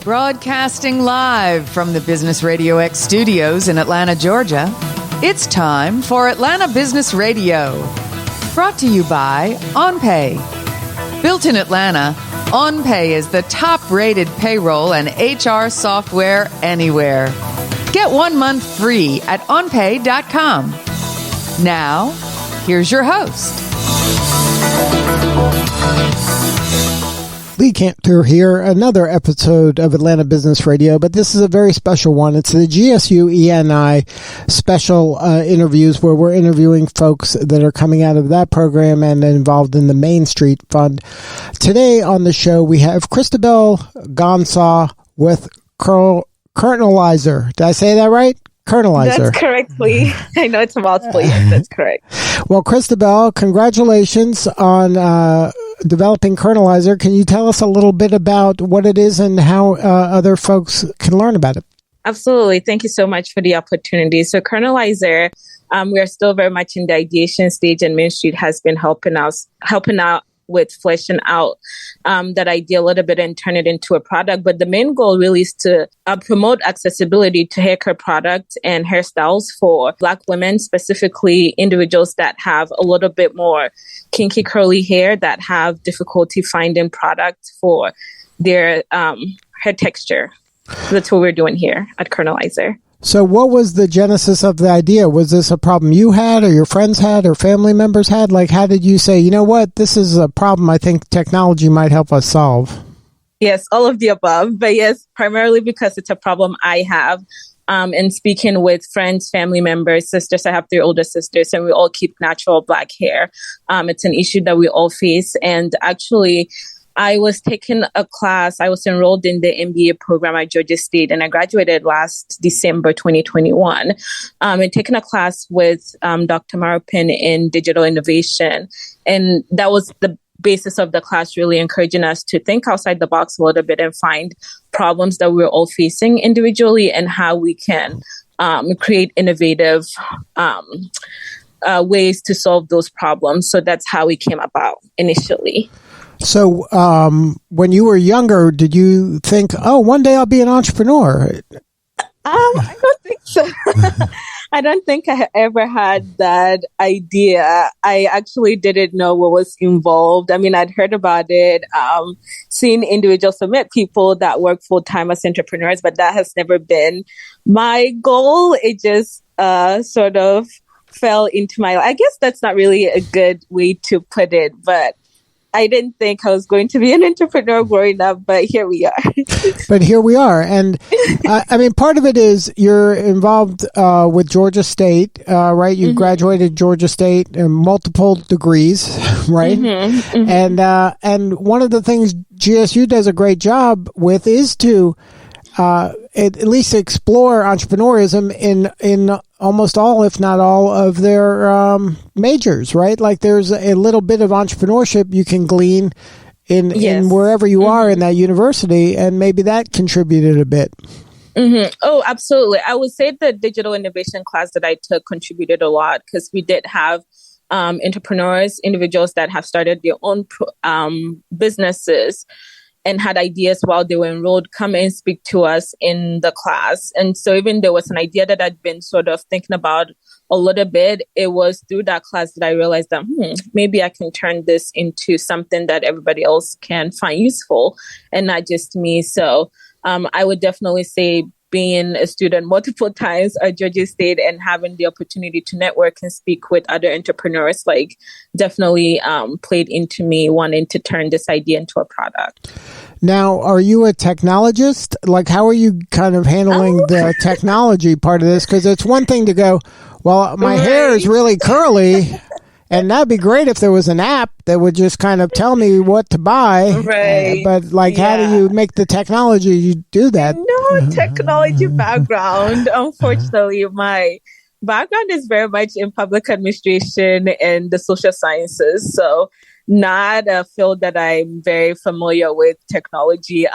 Broadcasting live from the Business RadioX studios in Atlanta, Georgia, it's time for Atlanta Business Radio. Brought to you by OnPay. Built in Atlanta, OnPay is the top-rated payroll and HR software anywhere. Get 1 month free at onpay.com. Now, here's your host. Lee Cantor here, another episode of Atlanta Business Radio, but this is a very special one. It's the GSU E&I special interviews where we're interviewing folks that are coming out of that program and involved in the Main Street Fund. Today on the show, we have Christabel Ghansah with Curlnalyzer. Did I say that right? Curlnalyzer. That's correctly. I know it's a mouthful. Yes, that's correct. Well, Christabel, congratulations on developing Curlnalyzer. Can you tell us a little bit about what it is and how other folks can learn about it? Absolutely. Thank you so much for the opportunity. So Curlnalyzer, we are still very much in the ideation stage, and Main Street has been helping out with fleshing out that idea a little bit and turn it into a product. But the main goal really is to promote accessibility to hair care products and hairstyles for Black women, specifically individuals that have a little bit more kinky curly hair that have difficulty finding products for their hair texture. That's what we're doing here at Curlnalyzer. So what was the genesis of the idea? Was this a problem you had or your friends had or family members had? Like, how did you say, you know what, this is a problem I think technology might help us solve? Yes, all of the above. But yes, primarily because it's a problem I have. And speaking with friends, family members, sisters, I have 3 older sisters, and we all keep natural Black hair. It's an issue that we all face. And actually, I was taking a class. I was enrolled in the MBA program at Georgia State, and I graduated last December 2021. And taking a class with Dr. Marupin in digital innovation. And that was the basis of the class, really encouraging us to think outside the box a little bit and find problems that we're all facing individually and how we can create innovative ways to solve those problems. So that's how we came about initially. So when you were younger, did you think, oh, one day I'll be an entrepreneur? I don't think so. I don't think I ever had that idea. I actually didn't know what was involved. I mean, I'd heard about it, seen individuals, so met people that work full-time as entrepreneurs, but that has never been my goal. It just sort of fell into my life. I guess that's not really a good way to put it, but I didn't think I was going to be an entrepreneur growing up, but here we are. And I mean, part of it is you're involved with Georgia State, right? You graduated Georgia State in multiple degrees, right? And one of the things GSU does a great job with is to at least explore entrepreneurism in almost all, if not all, of their majors, right? Like there's a little bit of entrepreneurship you can glean in wherever you are in that university, and maybe that contributed a bit. Oh, absolutely. I would say the digital innovation class that I took contributed a lot because we did have entrepreneurs, individuals that have started their own businesses and had ideas while they were enrolled, come and speak to us in the class. And so even there was an idea that I'd been sort of thinking about a little bit, it was through that class that I realized that maybe I can turn this into something that everybody else can find useful and not just me. So I would definitely say being a student multiple times at Georgia State and having the opportunity to network and speak with other entrepreneurs, like definitely played into me wanting to turn this idea into a product. Now, are you a technologist? Like, how are you kind of handling the technology part of this? Because it's one thing to go, well, my hair is really curly, and that'd be great if there was an app that would just kind of tell me what to buy. Right. But like, how do you make the technology you do that? No technology background. Unfortunately, my background is very much in public administration and the social sciences. So not a field that I'm very familiar with technology.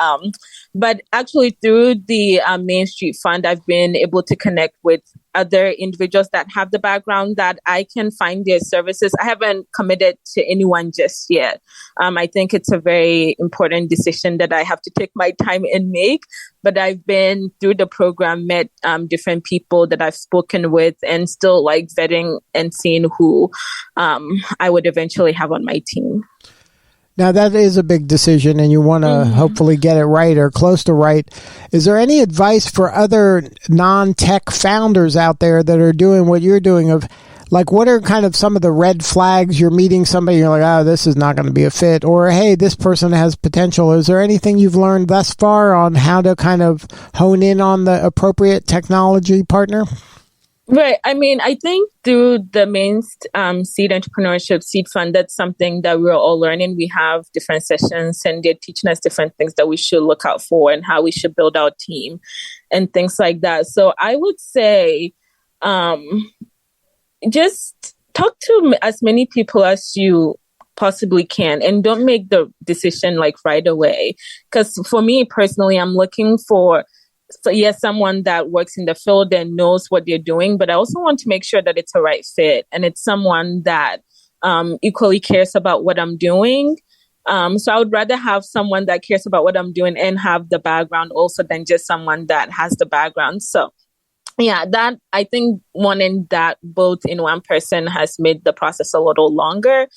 But actually through the Main Street Fund, I've been able to connect with other individuals that have the background that I can find their services. I haven't committed to anyone just yet. I think it's a very important decision that I have to take my time and make. But I've been through the program, met different people that I've spoken with, and still like vetting and seeing who I would eventually have on my team. Now, that is a big decision, and you want to hopefully get it right or close to right. Is there any advice for other non-tech founders out there that are doing what you're doing? Of like, what are kind of some of the red flags? You're meeting somebody, you're like, oh, this is not going to be a fit, or hey, this person has potential. Is there anything you've learned thus far on how to kind of hone in on the appropriate technology partner? Right. I mean, I think through the main seed entrepreneurship seed fund, that's something that we're all learning. We have different sessions and they're teaching us different things that we should look out for and how we should build our team and things like that. So I would say just talk to as many people as you possibly can, and don't make the decision like right away. Because for me personally, I'm looking for someone that works in the field and knows what they're doing, but I also want to make sure that it's a right fit and it's someone that equally cares about what I'm doing. So I would rather have someone that cares about what I'm doing and have the background also than just someone that has the background. So yeah, that I think wanting that both in one person has made the process a little longer.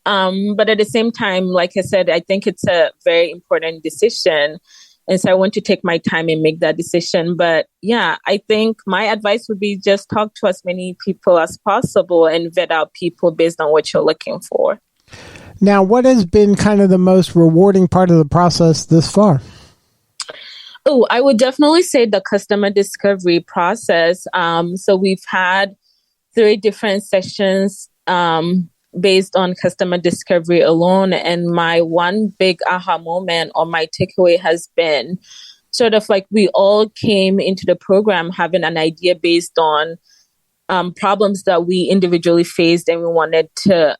But at the same time, like I said, I think it's a very important decision. And so I want to take my time and make that decision. But yeah, I think my advice would be just talk to as many people as possible and vet out people based on what you're looking for. Now, what has been kind of the most rewarding part of the process this far? Oh, I would definitely say the customer discovery process. So we've had 3 different sessions based on customer discovery alone. And my one big aha moment or my takeaway has been sort of like we all came into the program having an idea based on problems that we individually faced and we wanted to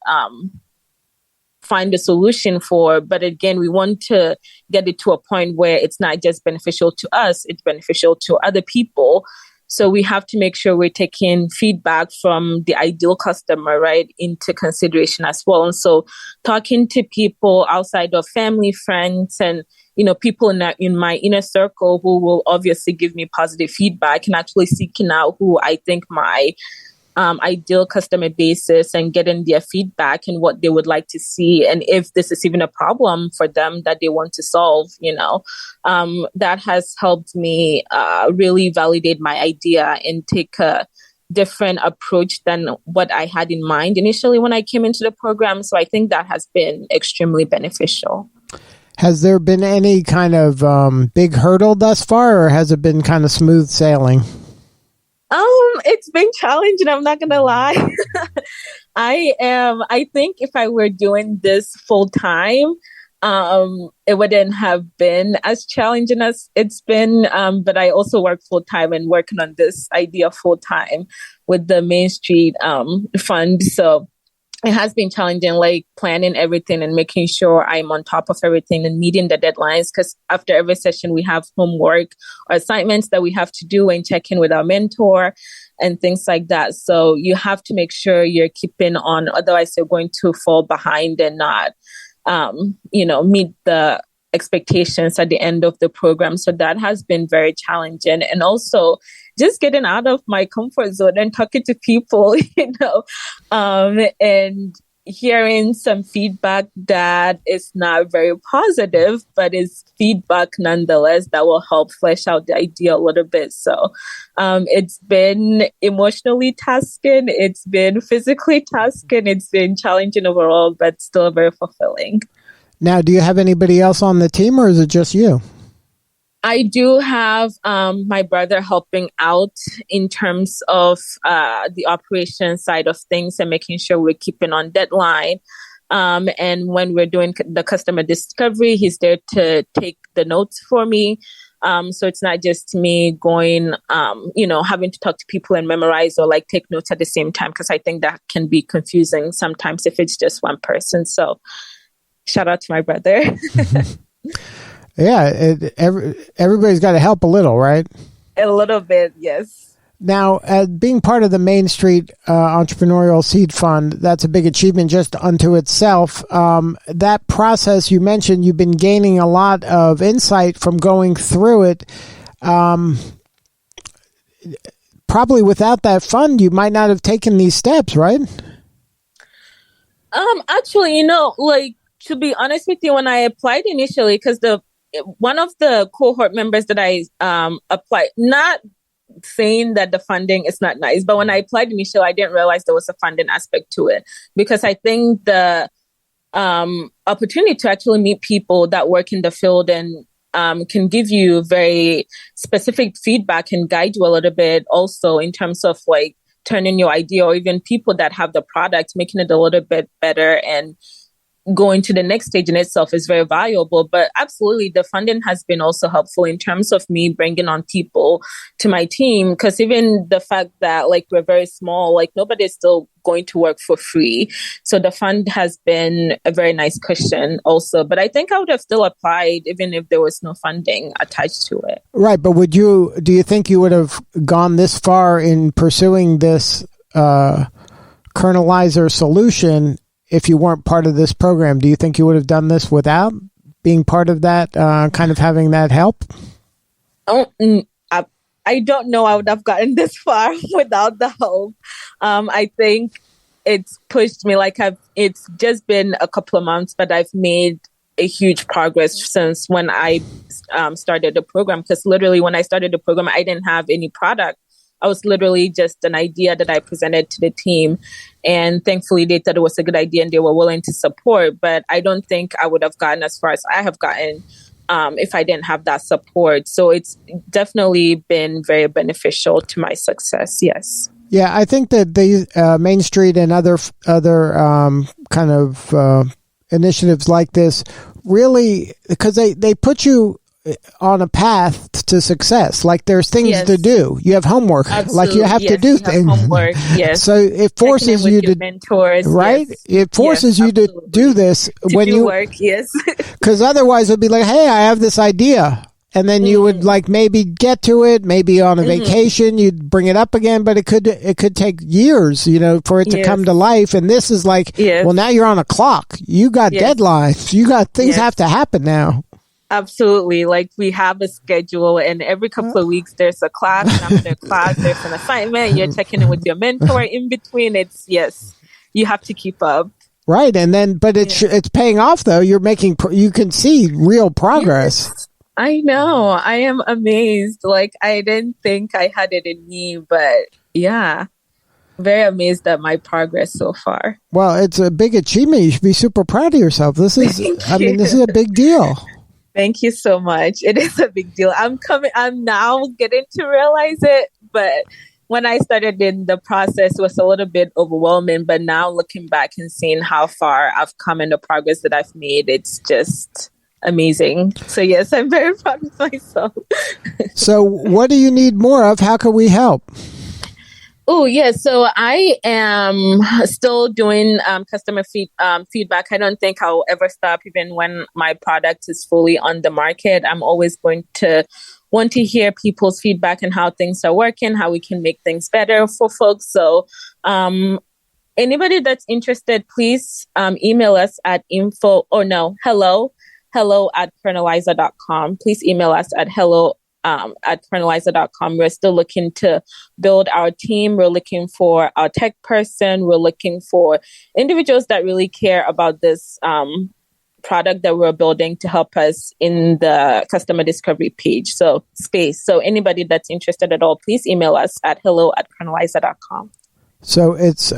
find a solution for. But again, we want to get it to a point where it's not just beneficial to us, it's beneficial to other people. So we have to make sure we're taking feedback from the ideal customer, right, into consideration as well. And so talking to people outside of family, friends, and, people in my inner circle who will obviously give me positive feedback, and actually seeking out who I think my ideal customer base is and getting their feedback and what they would like to see. And if this is even a problem for them that they want to solve, that has helped me really validate my idea and take a different approach than what I had in mind initially when I came into the program. So I think that has been extremely beneficial. Has there been any kind of big hurdle thus far, or has it been kind of smooth sailing? It's been challenging. I'm not going to lie. I think if I were doing this full time, it wouldn't have been as challenging as it's been. But I also work full time and working on this idea full time with the Main Street Fund. So it has been challenging, like planning everything and making sure I'm on top of everything and meeting the deadlines. Because after every session, we have homework or assignments that we have to do and check in with our mentor and things like that. So you have to make sure you're keeping on, otherwise you're going to fall behind and not, meet the expectations at the end of the program. So that has been very challenging. And also just getting out of my comfort zone and talking to people, and hearing some feedback that is not very positive, but is feedback nonetheless that will help flesh out the idea a little bit. So it's been emotionally tasking, it's been physically tasking, it's been challenging overall, but still very fulfilling. Now, do you have anybody else on the team, or is it just you? I do have my brother helping out in terms of the operation side of things and making sure we're keeping on deadline. And when we're doing the customer discovery, he's there to take the notes for me. So it's not just me going, having to talk to people and memorize or like take notes at the same time, because I think that can be confusing sometimes if it's just one person. So shout out to my brother. Yeah, everybody's got to help a little, right? A little bit, yes. Now, being part of the Main Street Entrepreneurial Seed Fund, that's a big achievement just unto itself. That process you mentioned, you've been gaining a lot of insight from going through it. Probably without that fund, you might not have taken these steps, right? Actually, to be honest with you, when I applied initially, because one of the cohort members that I applied, not saying that the funding is not nice, but when I applied initially, I didn't realize there was a funding aspect to it, because I think the opportunity to actually meet people that work in the field and can give you very specific feedback and guide you a little bit also in terms of like turning your idea, or even people that have the product, making it a little bit better and going to the next stage in itself is very valuable. But absolutely, the funding has been also helpful in terms of me bringing on people to my team, because even the fact that like we're very small, like nobody's still going to work for free. So the fund has been a very nice cushion also. But I think I would have still applied even if there was no funding attached to it. Right. But do you think you would have gone this far in pursuing this Curlnalyzer solution if you weren't part of this program? Do you think you would have done this without being part of that, kind of having that help? I don't know I would have gotten this far without the help. I think it's pushed me, it's just been a couple of months, but I've made a huge progress since when I started the program. Because literally when I started the program, I didn't have any product. I was literally just an idea that I presented to the team. And thankfully, they thought it was a good idea and they were willing to support. But I don't think I would have gotten as far as I have gotten if I didn't have that support. So it's definitely been very beneficial to my success. Yes. Yeah, I think that the Main Street and other kind of initiatives like this really, because they put you on a path to success. Like there's things to do. You have homework. Absolutely. Like you have to do things. Homework. Yes. So it forces you to mentors. Right. Yes. It forces you to do this when you work. Yes. Because otherwise it'd be like, hey, I have this idea. And then you would like maybe get to it, maybe on a vacation, you'd bring it up again, but it could take years, for it to come to life. And this is like, well, now you're on a clock. You got deadlines. You got things have to happen now. Absolutely. Like we have a schedule and every couple of weeks there's a class, and after the class there's an assignment. You're checking in with your mentor in between. You have to keep up. Right. And then, but it's paying off though. You're making, you can see real progress. Yes. I know. I am amazed. Like I didn't think I had it in me, but yeah, very amazed at my progress so far. Well, it's a big achievement. You should be super proud of yourself. This is, this is a big deal. Thank you so much. It is a big deal. I'm now getting to realize it, but when I started in the process, it was a little bit overwhelming, but now looking back and seeing how far I've come and the progress that I've made, it's just amazing. So yes, I'm very proud of myself. So what do you need more of? How can we help? Oh, yeah. So I am still doing customer feedback. I don't think I'll ever stop even when my product is fully on the market. I'm always going to want to hear people's feedback and how things are working, how we can make things better for folks. So anybody that's interested, please email us at hello@curlnalyzer.com. Please email us at hello@curlnalyzer.com. We're still looking to build our team. We're looking for our tech person. We're looking for individuals that really care about this product that we're building to help us in the customer discovery page. So anybody that's interested at all, please email us at hello@curlnalyzer.com. So it's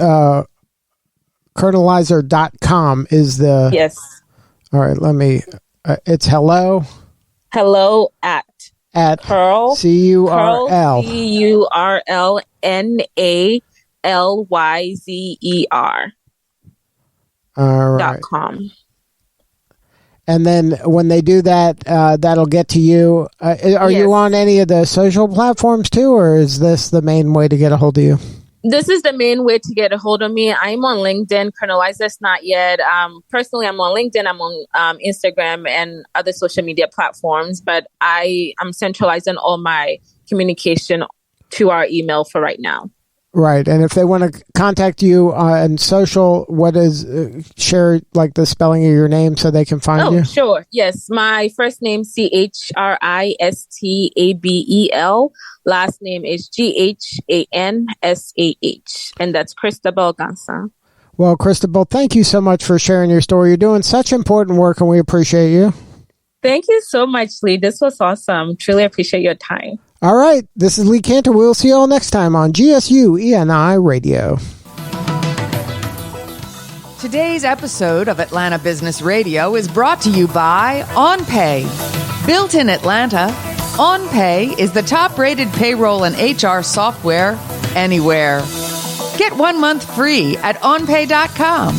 curlnalyzer.com is the... Yes. All right, let me... it's hello at Curl, CURL, CURLNALYZER. All right. .com. And then when they do that, that'll get to you. Are you on any of the social platforms too, or is this the main way to get a hold of you? This is the main way to get a hold of me. I'm on LinkedIn. Curlnalyzer's not yet. Personally, I'm on LinkedIn. I'm on Instagram and other social media platforms, but I am centralizing all my communication to our email for right now. Right. And if they want to contact you on social, what is, share like the spelling of your name so they can find you? Oh, sure. Yes. My first name, Christabel. Last name is Ghansah. And that's Christabel Ghansah. Well, Christabel, thank you so much for sharing your story. You're doing such important work and we appreciate you. Thank you so much, Lee. This was awesome. Truly appreciate your time. All right. This is Lee Cantor. We'll see you all next time on GSU ENI Radio. Today's episode of Atlanta Business Radio is brought to you by OnPay. Built in Atlanta, OnPay is the top-rated payroll and HR software anywhere. Get 1 month free at onpay.com.